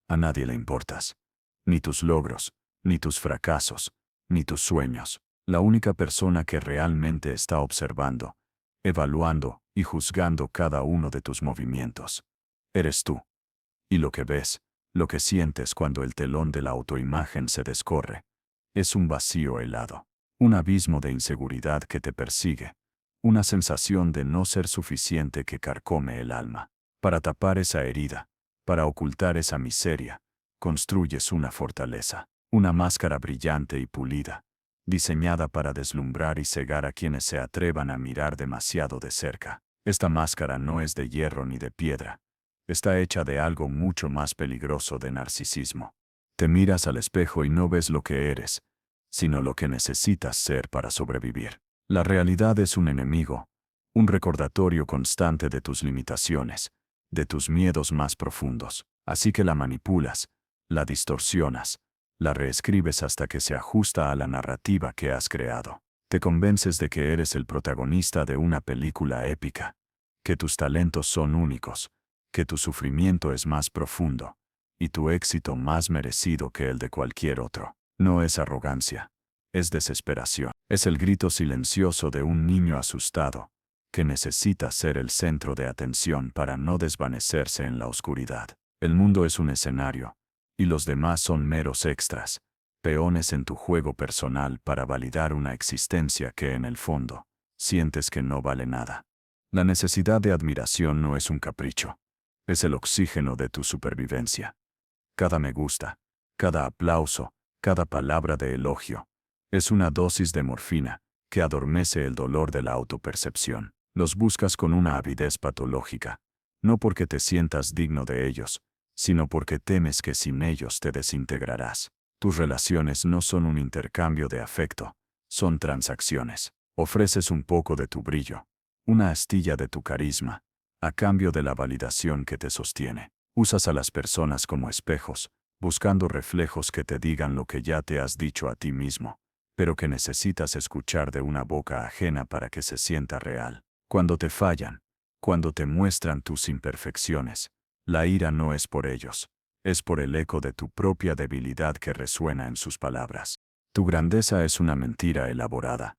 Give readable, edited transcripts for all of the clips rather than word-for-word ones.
A nadie le importas. Ni tus logros, ni tus fracasos, ni tus sueños. La única persona que realmente está observando, evaluando y juzgando cada uno de tus movimientos eres tú. Y lo que ves, lo que sientes cuando el telón de la autoimagen se descorre, es un vacío helado, un abismo de inseguridad que te persigue, una sensación de no ser suficiente que carcome el alma. Para tapar esa herida, para ocultar esa miseria, construyes una fortaleza, una máscara brillante y pulida, diseñada para deslumbrar y cegar a quienes se atrevan a mirar demasiado de cerca. Esta máscara no es de hierro ni de piedra. Está hecha de algo mucho más peligroso, de narcisismo. Te miras al espejo y no ves lo que eres, sino lo que necesitas ser para sobrevivir. La realidad es un enemigo, un recordatorio constante de tus limitaciones, de tus miedos más profundos. Así que la manipulas, la distorsionas, la reescribes hasta que se ajusta a la narrativa que has creado. Te convences de que eres el protagonista de una película épica, que tus talentos son únicos, que tu sufrimiento es más profundo, y tu éxito más merecido que el de cualquier otro. No es arrogancia, es desesperación. Es el grito silencioso de un niño asustado, que necesita ser el centro de atención para no desvanecerse en la oscuridad. El mundo es un escenario, y los demás son meros extras, peones en tu juego personal para validar una existencia que en el fondo, sientes que no vale nada. La necesidad de admiración no es un capricho, es el oxígeno de tu supervivencia. Cada me gusta, cada aplauso, cada palabra de elogio, es una dosis de morfina que adormece el dolor de la autopercepción. Los buscas con una avidez patológica, no porque te sientas digno de ellos, sino porque temes que sin ellos te desintegrarás. Tus relaciones no son un intercambio de afecto, son transacciones. Ofreces un poco de tu brillo, una astilla de tu carisma, a cambio de la validación que te sostiene. Usas a las personas como espejos, buscando reflejos que te digan lo que ya te has dicho a ti mismo, pero que necesitas escuchar de una boca ajena para que se sienta real. Cuando te fallan, cuando te muestran tus imperfecciones, la ira no es por ellos, es por el eco de tu propia debilidad que resuena en sus palabras. Tu grandeza es una mentira elaborada,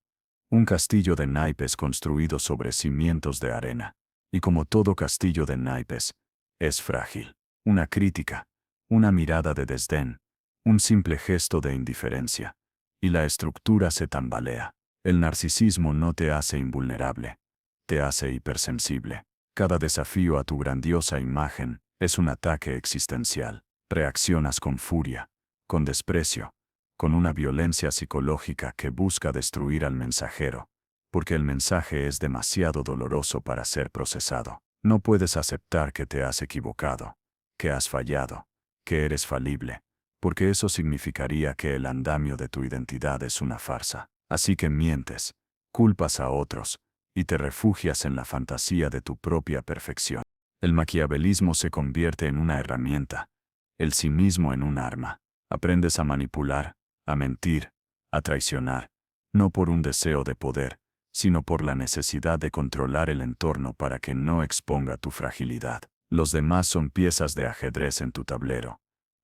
un castillo de naipes construido sobre cimientos de arena, y como todo castillo de naipes, es frágil. Una crítica, una mirada de desdén, un simple gesto de indiferencia, y la estructura se tambalea. El narcisismo no te hace invulnerable, te hace hipersensible. Cada desafío a tu grandiosa imagen es un ataque existencial. Reaccionas con furia, con desprecio, con una violencia psicológica que busca destruir al mensajero, porque el mensaje es demasiado doloroso para ser procesado. No puedes aceptar que te has equivocado, que has fallado, que eres falible, porque eso significaría que el andamio de tu identidad es una farsa. Así que mientes, culpas a otros, y te refugias en la fantasía de tu propia perfección. El maquiavelismo se convierte en una herramienta, el cinismo en un arma. Aprendes a manipular, a mentir, a traicionar, no por un deseo de poder, sino por la necesidad de controlar el entorno para que no exponga tu fragilidad. Los demás son piezas de ajedrez en tu tablero,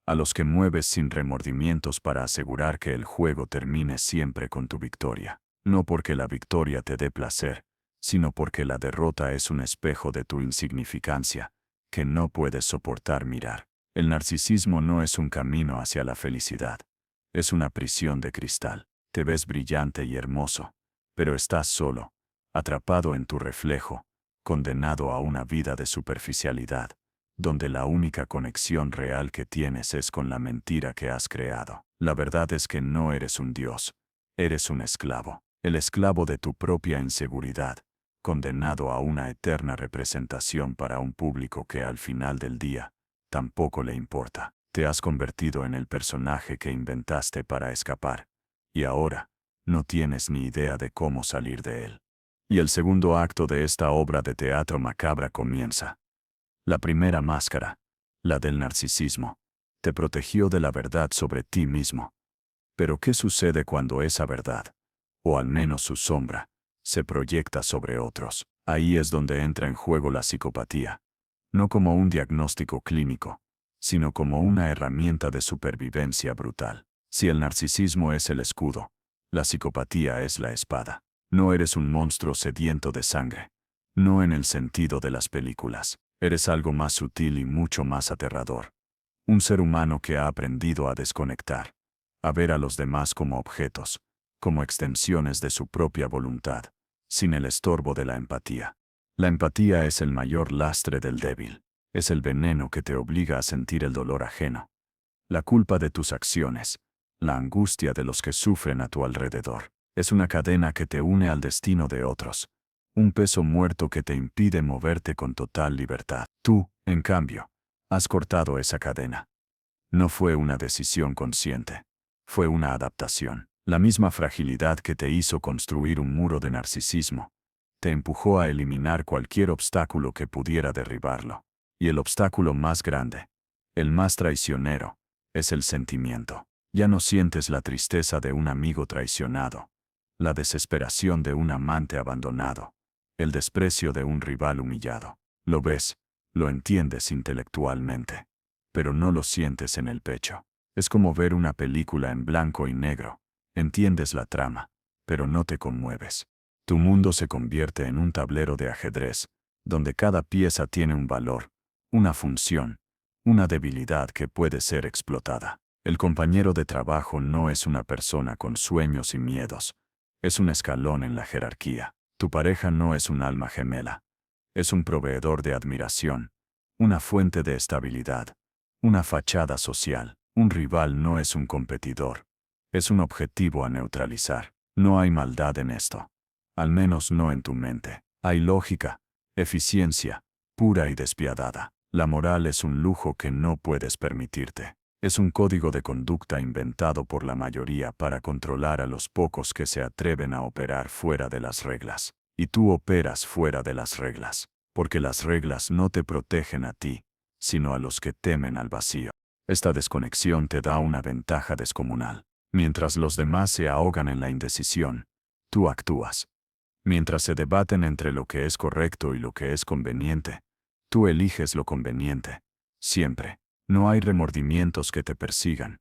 a los que mueves sin remordimientos para asegurar que el juego termine siempre con tu victoria. No porque la victoria te dé placer, sino porque la derrota es un espejo de tu insignificancia, que no puedes soportar mirar. El narcisismo no es un camino hacia la felicidad, es una prisión de cristal. Te ves brillante y hermoso, pero estás solo, atrapado en tu reflejo, condenado a una vida de superficialidad, donde la única conexión real que tienes es con la mentira que has creado. La verdad es que no eres un dios, eres un esclavo, el esclavo de tu propia inseguridad, condenado a una eterna representación para un público que al final del día, tampoco le importa. Te has convertido en el personaje que inventaste para escapar, y ahora, no tienes ni idea de cómo salir de él. Y el segundo acto de esta obra de teatro macabra comienza. La primera máscara, la del narcisismo, te protegió de la verdad sobre ti mismo. Pero ¿qué sucede cuando esa verdad, o al menos su sombra, se proyecta sobre otros? Ahí es donde entra en juego la psicopatía. No como un diagnóstico clínico, sino como una herramienta de supervivencia brutal. Si el narcisismo es el escudo, la psicopatía es la espada. No eres un monstruo sediento de sangre. No en el sentido de las películas. Eres algo más sutil y mucho más aterrador. Un ser humano que ha aprendido a desconectar, a ver a los demás como objetos, como extensiones de su propia voluntad, sin el estorbo de la empatía. La empatía es el mayor lastre del débil. Es el veneno que te obliga a sentir el dolor ajeno, la culpa de tus acciones, la angustia de los que sufren a tu alrededor. Es una cadena que te une al destino de otros, un peso muerto que te impide moverte con total libertad. Tú, en cambio, has cortado esa cadena. No fue una decisión consciente, fue una adaptación. La misma fragilidad que te hizo construir un muro de narcisismo, te empujó a eliminar cualquier obstáculo que pudiera derribarlo. Y el obstáculo más grande, el más traicionero, es el sentimiento. Ya no sientes la tristeza de un amigo traicionado, la desesperación de un amante abandonado, el desprecio de un rival humillado. Lo ves, lo entiendes intelectualmente, pero no lo sientes en el pecho. Es como ver una película en blanco y negro. Entiendes la trama, pero no te conmueves. Tu mundo se convierte en un tablero de ajedrez, donde cada pieza tiene un valor, una función, una debilidad que puede ser explotada. El compañero de trabajo no es una persona con sueños y miedos, es un escalón en la jerarquía. Tu pareja no es un alma gemela, es un proveedor de admiración, una fuente de estabilidad, una fachada social. Un rival no es un competidor, es un objetivo a neutralizar. No hay maldad en esto, al menos no en tu mente. Hay lógica, eficiencia, pura y despiadada. La moral es un lujo que no puedes permitirte. Es un código de conducta inventado por la mayoría para controlar a los pocos que se atreven a operar fuera de las reglas. Y tú operas fuera de las reglas, porque las reglas no te protegen a ti, sino a los que temen al vacío. Esta desconexión te da una ventaja descomunal. Mientras los demás se ahogan en la indecisión, tú actúas. Mientras se debaten entre lo que es correcto y lo que es conveniente, tú eliges lo conveniente. Siempre. No hay remordimientos que te persigan.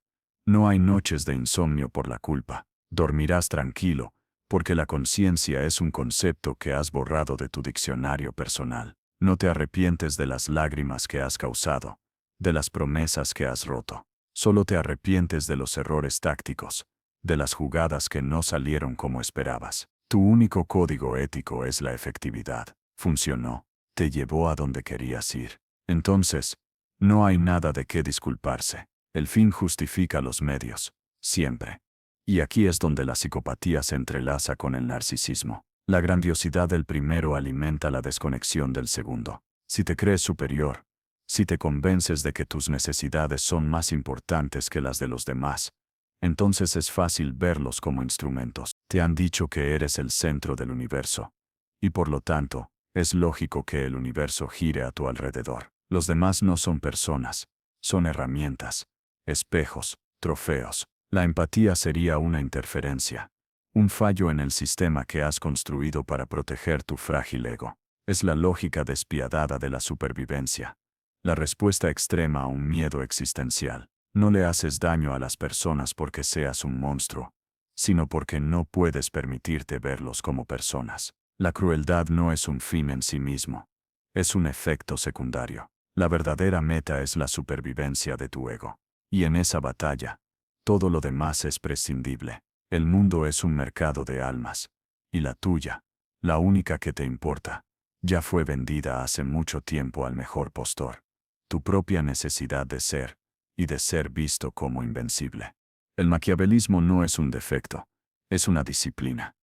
No hay noches de insomnio por la culpa. Dormirás tranquilo, porque la conciencia es un concepto que has borrado de tu diccionario personal. No te arrepientes de las lágrimas que has causado, de las promesas que has roto. Solo te arrepientes de los errores tácticos, de las jugadas que no salieron como esperabas. Tu único código ético es la efectividad. Funcionó, te llevó a donde querías ir. Entonces, no hay nada de qué disculparse. El fin justifica los medios, siempre. Y aquí es donde la psicopatía se entrelaza con el narcisismo. La grandiosidad del primero alimenta la desconexión del segundo. Si te crees superior, si te convences de que tus necesidades son más importantes que las de los demás, entonces es fácil verlos como instrumentos. Te han dicho que eres el centro del universo, y por lo tanto, es lógico que el universo gire a tu alrededor. Los demás no son personas, son herramientas, espejos, trofeos. La empatía sería una interferencia, un fallo en el sistema que has construido para proteger tu frágil ego. Es la lógica despiadada de la supervivencia, la respuesta extrema a un miedo existencial. No le haces daño a las personas porque seas un monstruo, sino porque no puedes permitirte verlos como personas. La crueldad no es un fin en sí mismo, es un efecto secundario. La verdadera meta es la supervivencia de tu ego. Y en esa batalla, todo lo demás es prescindible. El mundo es un mercado de almas, y la tuya, la única que te importa, ya fue vendida hace mucho tiempo al mejor postor. Tu propia necesidad de ser, y de ser visto como invencible. El maquiavelismo no es un defecto, es una disciplina.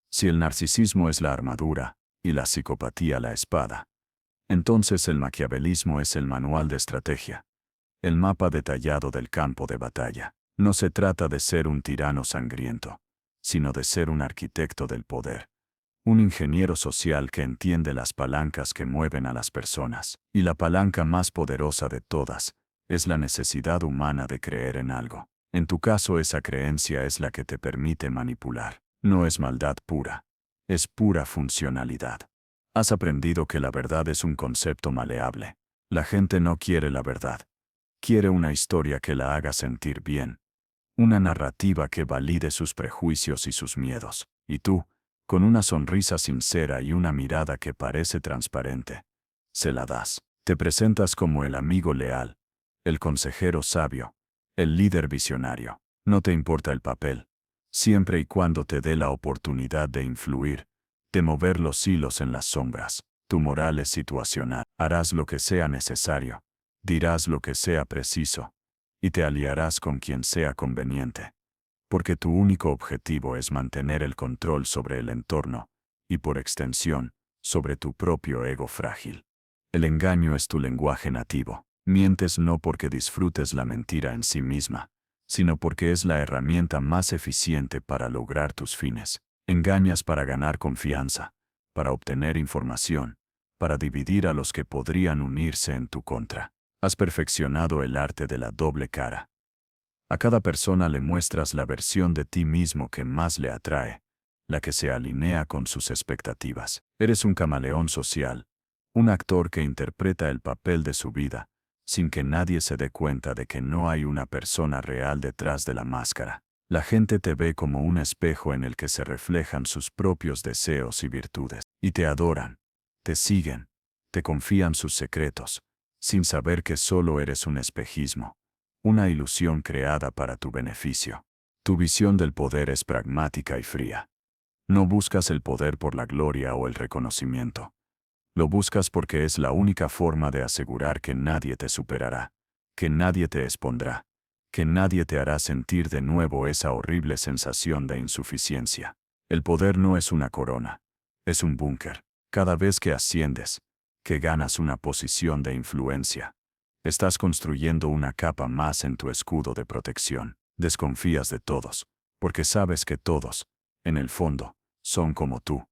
Si el narcisismo es la armadura, y la psicopatía la espada, entonces el maquiavelismo es el manual de estrategia, el mapa detallado del campo de batalla. No se trata de ser un tirano sangriento, sino de ser un arquitecto del poder, un ingeniero social que entiende las palancas que mueven a las personas. Y la palanca más poderosa de todas es la necesidad humana de creer en algo. En tu caso, esa creencia es la que te permite manipular. No es maldad pura, es pura funcionalidad. Has aprendido que la verdad es un concepto maleable. La gente no quiere la verdad. Quiere una historia que la haga sentir bien. Una narrativa que valide sus prejuicios y sus miedos. Y tú, con una sonrisa sincera y una mirada que parece transparente, se la das. Te presentas como el amigo leal, el consejero sabio, el líder visionario. No te importa el papel, siempre y cuando te dé la oportunidad de influir, de mover los hilos en las sombras. Tu moral es situacional. Harás lo que sea necesario, dirás lo que sea preciso, y te aliarás con quien sea conveniente. Porque tu único objetivo es mantener el control sobre el entorno, y por extensión, sobre tu propio ego frágil. El engaño es tu lenguaje nativo. Mientes no porque disfrutes la mentira en sí misma, sino porque es la herramienta más eficiente para lograr tus fines. Engañas para ganar confianza, para obtener información, para dividir a los que podrían unirse en tu contra. Has perfeccionado el arte de la doble cara. A cada persona le muestras la versión de ti mismo que más le atrae, la que se alinea con sus expectativas. Eres un camaleón social, un actor que interpreta el papel de su vida, sin que nadie se dé cuenta de que no hay una persona real detrás de la máscara. La gente te ve como un espejo en el que se reflejan sus propios deseos y virtudes, y te adoran, te siguen, te confían sus secretos, sin saber que solo eres un espejismo, una ilusión creada para tu beneficio. Tu visión del poder es pragmática y fría. No buscas el poder por la gloria o el reconocimiento. Lo buscas porque es la única forma de asegurar que nadie te superará, que nadie te expondrá, que nadie te hará sentir de nuevo esa horrible sensación de insuficiencia. El poder no es una corona, es un búnker. Cada vez que asciendes, que ganas una posición de influencia, estás construyendo una capa más en tu escudo de protección. Desconfías de todos, porque sabes que todos, en el fondo, son como tú,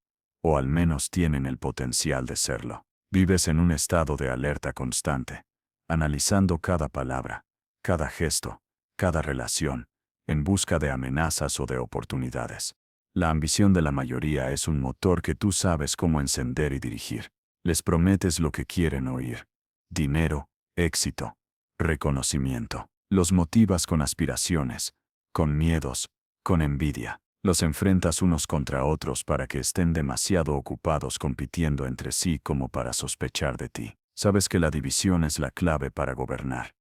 o al menos tienen el potencial de serlo. Vives en un estado de alerta constante, analizando cada palabra, cada gesto, cada relación, en busca de amenazas o de oportunidades. La ambición de la mayoría es un motor que tú sabes cómo encender y dirigir. Les prometes lo que quieren oír: dinero, éxito, reconocimiento. Los motivas con aspiraciones, con miedos, con envidia. Los enfrentas unos contra otros para que estén demasiado ocupados compitiendo entre sí como para sospechar de ti. Sabes que la división es la clave para gobernar.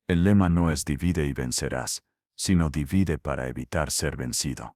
El lema no es divide y vencerás, sino divide para evitar ser vencido.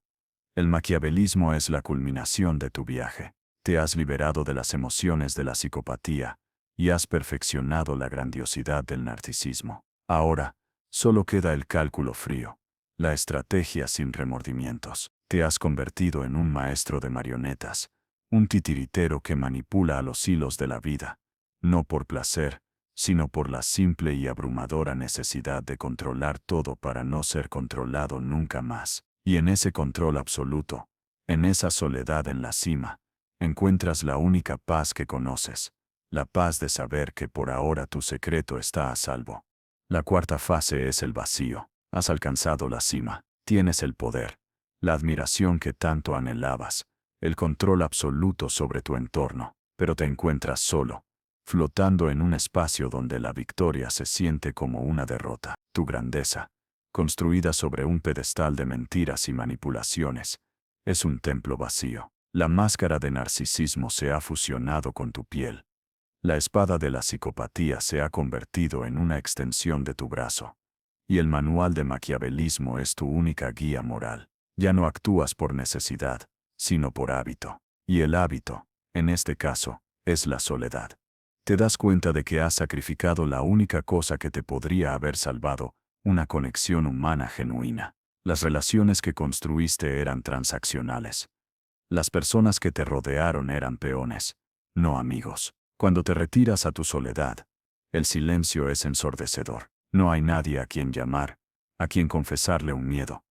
El maquiavelismo es la culminación de tu viaje. Te has liberado de las emociones de la psicopatía y has perfeccionado la grandiosidad del narcisismo. Ahora, solo queda el cálculo frío, la estrategia sin remordimientos. Te has convertido en un maestro de marionetas, un titiritero que manipula a los hilos de la vida, no por placer, sino por la simple y abrumadora necesidad de controlar todo para no ser controlado nunca más. Y en ese control absoluto, en esa soledad en la cima, encuentras la única paz que conoces, la paz de saber que por ahora tu secreto está a salvo. La cuarta fase es el vacío. Has alcanzado la cima, tienes el poder, la admiración que tanto anhelabas, el control absoluto sobre tu entorno, pero te encuentras solo, flotando en un espacio donde la victoria se siente como una derrota. Tu grandeza, construida sobre un pedestal de mentiras y manipulaciones, es un templo vacío. La máscara de narcisismo se ha fusionado con tu piel. La espada de la psicopatía se ha convertido en una extensión de tu brazo. Y el manual de maquiavelismo es tu única guía moral. Ya no actúas por necesidad, sino por hábito. Y el hábito, en este caso, es la soledad. Te das cuenta de que has sacrificado la única cosa que te podría haber salvado, una conexión humana genuina. Las relaciones que construiste eran transaccionales. Las personas que te rodearon eran peones, no amigos. Cuando te retiras a tu soledad, el silencio es ensordecedor. No hay nadie a quien llamar, a quien confesarle un miedo,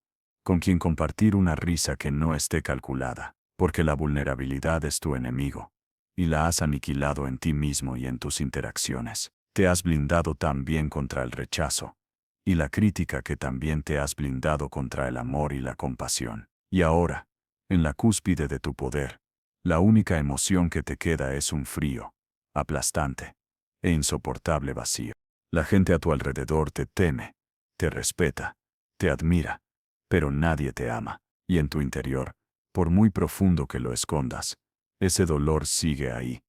con quien compartir una risa que no esté calculada, porque la vulnerabilidad es tu enemigo, y la has aniquilado en ti mismo y en tus interacciones. Te has blindado también contra el rechazo, y la crítica que también te has blindado contra el amor y la compasión. Y ahora, en la cúspide de tu poder, la única emoción que te queda es un frío, aplastante e insoportable vacío. La gente a tu alrededor te teme, te respeta, te admira, pero nadie te ama. Y en tu interior, por muy profundo que lo escondas, ese dolor sigue ahí.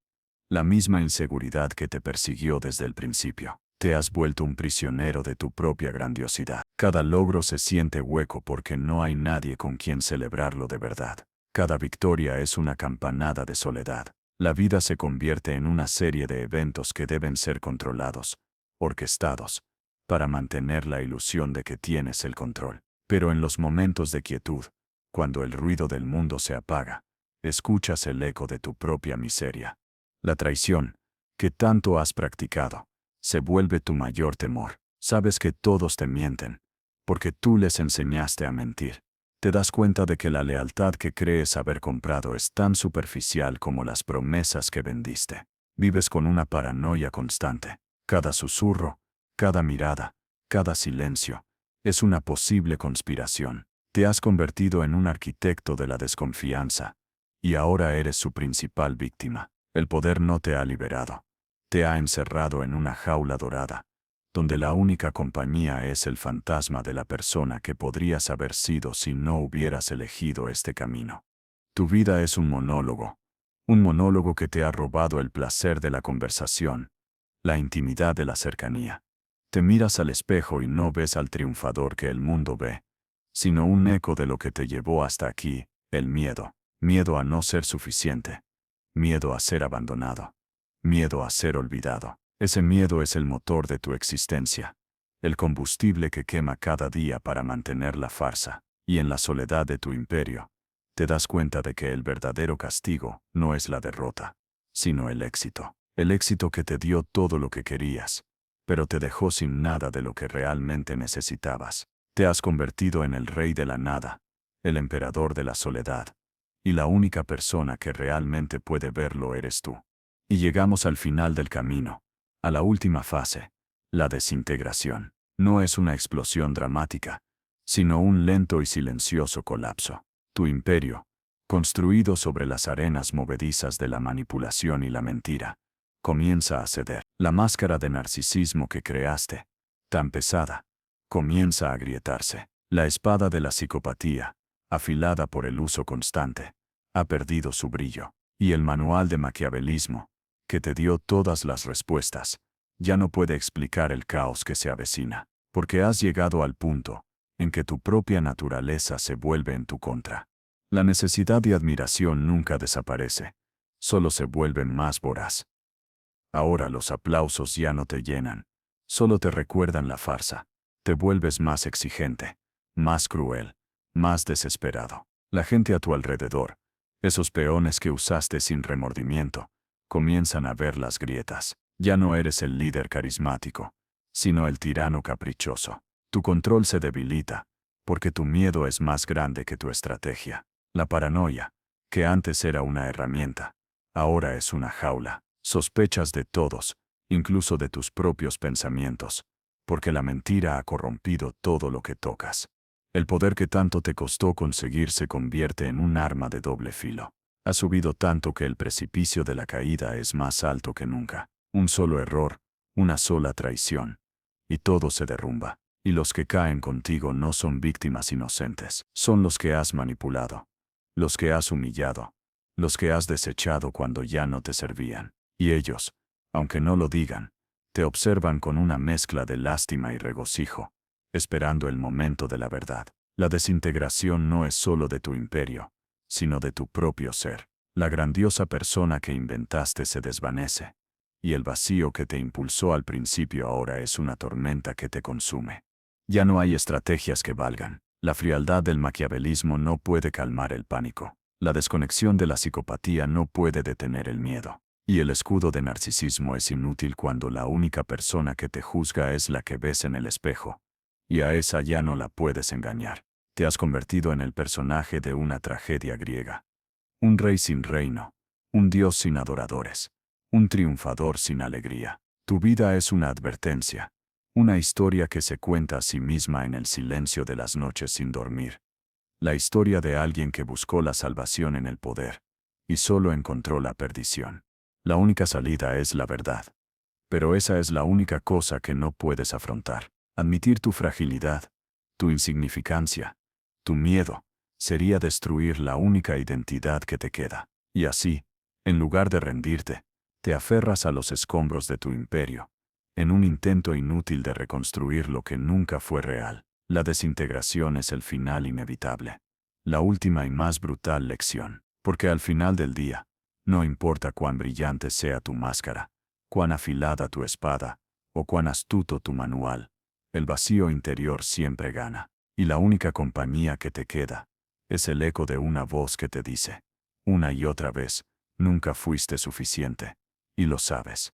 La misma inseguridad que te persiguió desde el principio. Te has vuelto un prisionero de tu propia grandiosidad. Cada logro se siente hueco porque no hay nadie con quien celebrarlo de verdad. Cada victoria es una campanada de soledad. La vida se convierte en una serie de eventos que deben ser controlados, orquestados, para mantener la ilusión de que tienes el control. Pero en los momentos de quietud, cuando el ruido del mundo se apaga, escuchas el eco de tu propia miseria. La traición, que tanto has practicado, se vuelve tu mayor temor. Sabes que todos te mienten, porque tú les enseñaste a mentir. Te das cuenta de que la lealtad que crees haber comprado es tan superficial como las promesas que vendiste. Vives con una paranoia constante. Cada susurro, cada mirada, cada silencio, es una posible conspiración. Te has convertido en un arquitecto de la desconfianza, y ahora eres su principal víctima. El poder no te ha liberado. Te ha encerrado en una jaula dorada, donde la única compañía es el fantasma de la persona que podrías haber sido si no hubieras elegido este camino. Tu vida es un monólogo que te ha robado el placer de la conversación, la intimidad de la cercanía. Te miras al espejo y no ves al triunfador que el mundo ve, sino un eco de lo que te llevó hasta aquí, el miedo. Miedo a no ser suficiente. Miedo a ser abandonado. Miedo a ser olvidado. Ese miedo es el motor de tu existencia, el combustible que quema cada día para mantener la farsa. Y en la soledad de tu imperio, te das cuenta de que el verdadero castigo no es la derrota, sino el éxito. El éxito que te dio todo lo que querías, pero te dejó sin nada de lo que realmente necesitabas. Te has convertido en el rey de la nada, el emperador de la soledad, y la única persona que realmente puede verlo eres tú. Y llegamos al final del camino, a la última fase, la desintegración. No es una explosión dramática, sino un lento y silencioso colapso. Tu imperio, construido sobre las arenas movedizas de la manipulación y la mentira, comienza a ceder. La máscara de narcisismo que creaste, tan pesada, comienza a agrietarse. La espada de la psicopatía, afilada por el uso constante, ha perdido su brillo. Y el manual de maquiavelismo, que te dio todas las respuestas, ya no puede explicar el caos que se avecina, porque has llegado al punto en que tu propia naturaleza se vuelve en tu contra. La necesidad de admiración nunca desaparece, solo se vuelve más voraz. Ahora los aplausos ya no te llenan, solo te recuerdan la farsa. Te vuelves más exigente, más cruel, más desesperado. La gente a tu alrededor, esos peones que usaste sin remordimiento, comienzan a ver las grietas. Ya no eres el líder carismático, sino el tirano caprichoso. Tu control se debilita, porque tu miedo es más grande que tu estrategia. La paranoia, que antes era una herramienta, ahora es una jaula. Sospechas de todos, incluso de tus propios pensamientos, porque la mentira ha corrompido todo lo que tocas. El poder que tanto te costó conseguir se convierte en un arma de doble filo. Ha subido tanto que el precipicio de la caída es más alto que nunca. Un solo error, una sola traición, y todo se derrumba. Y los que caen contigo no son víctimas inocentes, son los que has manipulado, los que has humillado, los que has desechado cuando ya no te servían. Y ellos, aunque no lo digan, te observan con una mezcla de lástima y regocijo, esperando el momento de la verdad. La desintegración no es solo de tu imperio, sino de tu propio ser. La grandiosa persona que inventaste se desvanece, y el vacío que te impulsó al principio ahora es una tormenta que te consume. Ya no hay estrategias que valgan. La frialdad del maquiavelismo no puede calmar el pánico. La desconexión de la psicopatía no puede detener el miedo. Y el escudo de narcisismo es inútil cuando la única persona que te juzga es la que ves en el espejo. Y a esa ya no la puedes engañar. Te has convertido en el personaje de una tragedia griega. Un rey sin reino. Un dios sin adoradores. Un triunfador sin alegría. Tu vida es una advertencia. Una historia que se cuenta a sí misma en el silencio de las noches sin dormir. La historia de alguien que buscó la salvación en el poder. Y solo encontró la perdición. La única salida es la verdad. Pero esa es la única cosa que no puedes afrontar. Admitir tu fragilidad, tu insignificancia, tu miedo, sería destruir la única identidad que te queda. Y así, en lugar de rendirte, te aferras a los escombros de tu imperio, en un intento inútil de reconstruir lo que nunca fue real. La desintegración es el final inevitable, la última y más brutal lección, porque al final del día, no importa cuán brillante sea tu máscara, cuán afilada tu espada, o cuán astuto tu manual, el vacío interior siempre gana, y la única compañía que te queda es el eco de una voz que te dice, una y otra vez, nunca fuiste suficiente, y lo sabes.